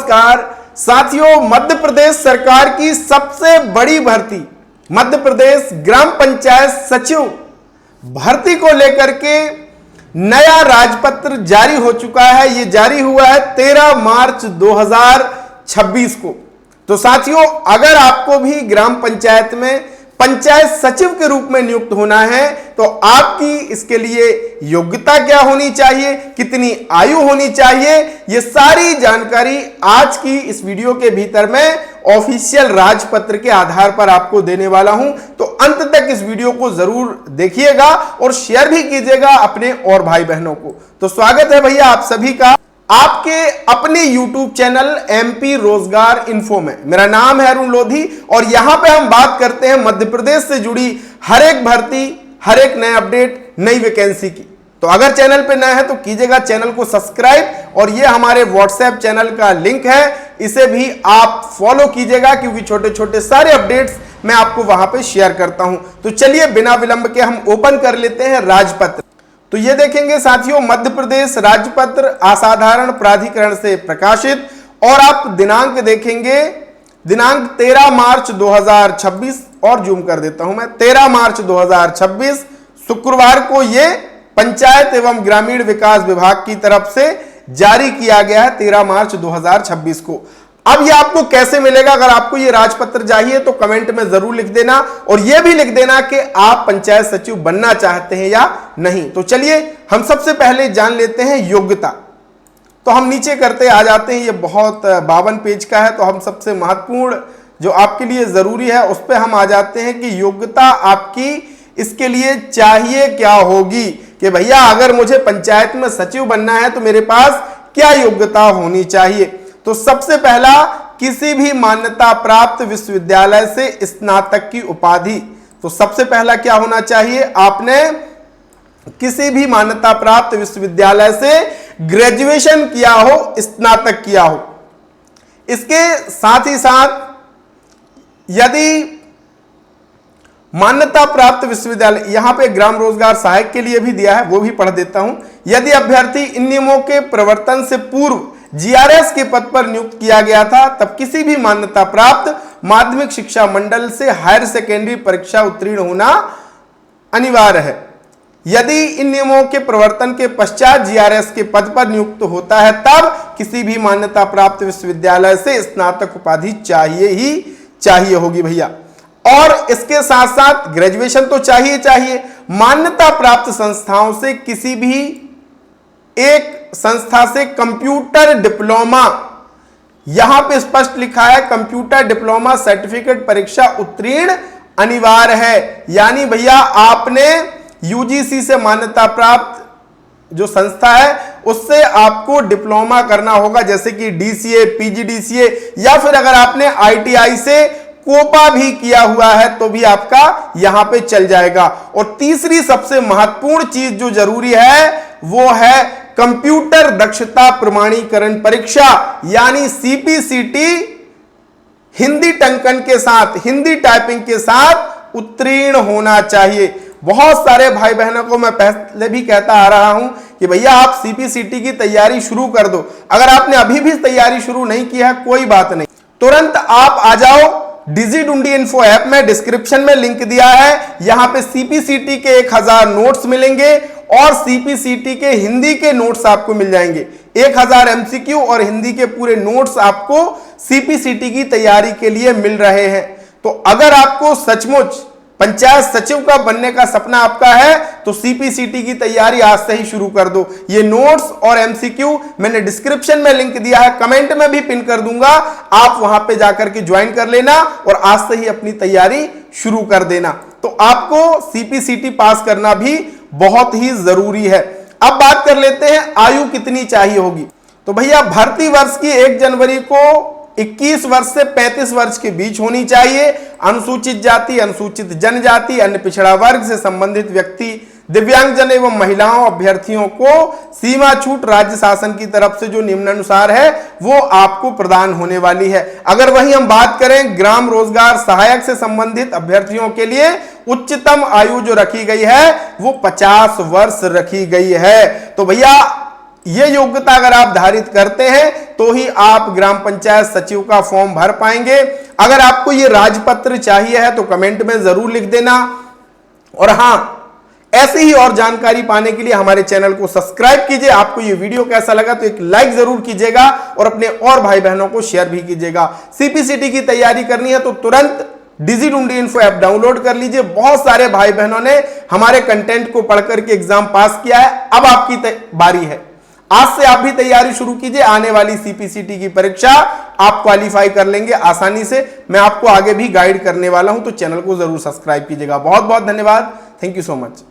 नमस्कार साथियों, मध्य प्रदेश सरकार की सबसे बड़ी भर्ती मध्य प्रदेश ग्राम पंचायत सचिव भर्ती को लेकर के नया राजपत्र जारी हो चुका है। यह जारी हुआ है 13 मार्च 2026 को। तो साथियों, अगर आपको भी ग्राम पंचायत में पंचायत सचिव के रूप में नियुक्त होना है तो आपकी इसके लिए योग्यता क्या होनी चाहिए, कितनी आयु होनी चाहिए, ये सारी जानकारी आज की इस वीडियो के भीतर मैं ऑफिशियल राजपत्र के आधार पर आपको देने वाला हूं। तो अंत तक इस वीडियो को जरूर देखिएगा और शेयर भी कीजिएगा अपने और भाई बहनों को। तो स्वागत है भैया आप सभी का आपके अपने YouTube चैनल MP रोजगार इन्फो में। मेरा नाम है अरुण लोधी और यहां पे हम बात करते हैं मध्य प्रदेश से जुड़ी हर एक भर्ती, हर एक नए अपडेट, नई वैकेंसी की। तो अगर चैनल पे नए हैं तो कीजिएगा चैनल को सब्सक्राइब और ये हमारे व्हाट्सएप चैनल का लिंक है, इसे भी आप फॉलो कीजिएगा क्योंकि छोटे छोटे सारे अपडेट्स मैं आपको वहां पे शेयर करता हूं। तो चलिए बिना विलंब के हम ओपन कर लेते हैं राजपत्र। तो ये देखेंगे साथियों, मध्य प्रदेश राजपत्र असाधारण प्राधिकरण से प्रकाशित और आप दिनांक देखेंगे, दिनांक 13 मार्च 2026 और जूम कर देता हूं मैं, 13 मार्च 2026 शुक्रवार को ये पंचायत एवं ग्रामीण विकास विभाग की तरफ से जारी किया गया है 13 मार्च 2026 को। अब ये आपको कैसे मिलेगा? अगर आपको ये राजपत्र चाहिए तो कमेंट में जरूर लिख देना और ये भी लिख देना कि आप पंचायत सचिव बनना चाहते हैं या नहीं। तो चलिए हम सबसे पहले जान लेते हैं योग्यता। तो हम नीचे करते आ जाते हैं, ये बहुत 52 पेज का है। तो हम सबसे महत्वपूर्ण जो आपके लिए जरूरी है उस पर हम आ जाते हैं कि योग्यता आपकी इसके लिए चाहिए क्या होगी, कि भैया अगर मुझे पंचायत में सचिव बनना है तो मेरे पास क्या योग्यता होनी चाहिए। तो सबसे पहला, किसी भी मान्यता प्राप्त विश्वविद्यालय से स्नातक की उपाधि। तो सबसे पहला क्या होना चाहिए? आपने किसी भी मान्यता प्राप्त विश्वविद्यालय से ग्रेजुएशन किया हो, स्नातक किया हो। इसके साथ ही साथ यदि मान्यता प्राप्त विश्वविद्यालय, यहां पे ग्राम रोजगार सहायक के लिए भी दिया है, वो भी पढ़ देता हूं। यदि अभ्यर्थी इन नियमों के प्रवर्तन से पूर्व GRS के पद पर नियुक्त किया गया था तब किसी भी मान्यता प्राप्त माध्यमिक शिक्षा मंडल से हायर सेकेंडरी परीक्षा उत्तीर्ण होना अनिवार्य है। यदि इन नियमों के प्रवर्तन के पश्चात GRS के पद पर नियुक्त होता है तब किसी भी मान्यता प्राप्त विश्वविद्यालय से स्नातक उपाधि चाहिए ही चाहिए होगी भैया। और इसके साथ साथ ग्रेजुएशन तो चाहिए। मान्यता प्राप्त संस्थाओं से किसी भी एक संस्था से कंप्यूटर डिप्लोमा, यहां पे स्पष्ट लिखा है कंप्यूटर डिप्लोमा सर्टिफिकेट परीक्षा उत्तीर्ण अनिवार्य है। यानी भैया आपने UGC से मान्यता प्राप्त जो संस्था है उससे आपको डिप्लोमा करना होगा, जैसे कि DCA, PGDCA या फिर अगर आपने ITI से कोपा भी किया हुआ है तो भी आपका यहां पे चल जाएगा। और तीसरी सबसे महत्वपूर्ण चीज जो जरूरी है वो है कंप्यूटर दक्षता प्रमाणीकरण परीक्षा, यानी CPCT हिंदी टंकन के साथ, हिंदी टाइपिंग के साथ उत्तीर्ण होना चाहिए। बहुत सारे भाई बहनों को मैं पहले भी कहता आ रहा हूं कि भैया आप CPCT की तैयारी शुरू कर दो। अगर आपने अभी भी तैयारी शुरू नहीं की है कोई बात नहीं, तुरंत आप आ जाओ डिजिडुंडी इन्फो ऐप में, डिस्क्रिप्शन में लिंक दिया है। यहां पे CPCT के 1000 नोट्स मिलेंगे और CPCT के हिंदी के नोट्स आपको मिल जाएंगे। 1000 MCQ और हिंदी के पूरे नोट्स आपको CPCT की तैयारी के लिए मिल रहे हैं। तो अगर आपको सचमुच पंचायत सचिव का बनने का सपना आपका है तो CPCT की तैयारी आज से ही शुरू कर दो। ये नोट्स और MCQ मैंने डिस्क्रिप्शन में लिंक दिया है, कमेंट में भी पिन कर दूंगा, आप वहां पे जाकर के ज्वाइन कर लेना और आज से ही अपनी तैयारी शुरू कर देना। तो आपको CPCT पास करना भी बहुत ही जरूरी है। अब बात कर लेते हैं आयु कितनी चाहिए होगी। तो भैया भर्ती वर्ष की 1 जनवरी को 21 वर्ष से 35 वर्ष के बीच होनी चाहिए। अनुसूचित जाति, अनुसूचित जनजाति, अन्य पिछड़ा वर्ग से संबंधित व्यक्ति, दिव्यांगजन एवं महिलाओं अभ्यर्थियों को सीमा छूट राज्य शासन की तरफ से जो निम्नानुसार है वो आपको प्रदान होने वाली है। अगर वहीं हम बात करें ग्राम रोजगार सहायक से संबंधित अभ्यर्थियों के लिए उच्चतम आयु जो रखी गई है वो 50 वर्ष रखी गई है। तो भैया ये योग्यता अगर आप धारित करते हैं तो ही आप ग्राम पंचायत सचिव का फॉर्म भर पाएंगे। अगर आपको ये राजपत्र चाहिए है तो कमेंट में जरूर लिख देना। और हां, ऐसी ही और जानकारी पाने के लिए हमारे चैनल को सब्सक्राइब कीजिए। आपको ये वीडियो कैसा लगा तो एक लाइक जरूर कीजिएगा और अपने और भाई बहनों को शेयर भी कीजिएगा। सीपीसीटी की तैयारी करनी है तो तुरंत डिजिटुंडी इन्फो ऐप डाउनलोड कर लीजिए। बहुत सारे भाई बहनों ने हमारे कंटेंट को पढ़ करके एग्जाम पास किया है, अब आपकी बारी है। आज से आप भी तैयारी शुरू कीजिए। आने वाली सीपीसीटी की परीक्षा आप क्वालिफाई कर लेंगे आसानी से। मैं आपको आगे भी गाइड करने वाला हूं, तो चैनल को जरूर सब्सक्राइब कीजिएगा। बहुत बहुत धन्यवाद। Thank you so much.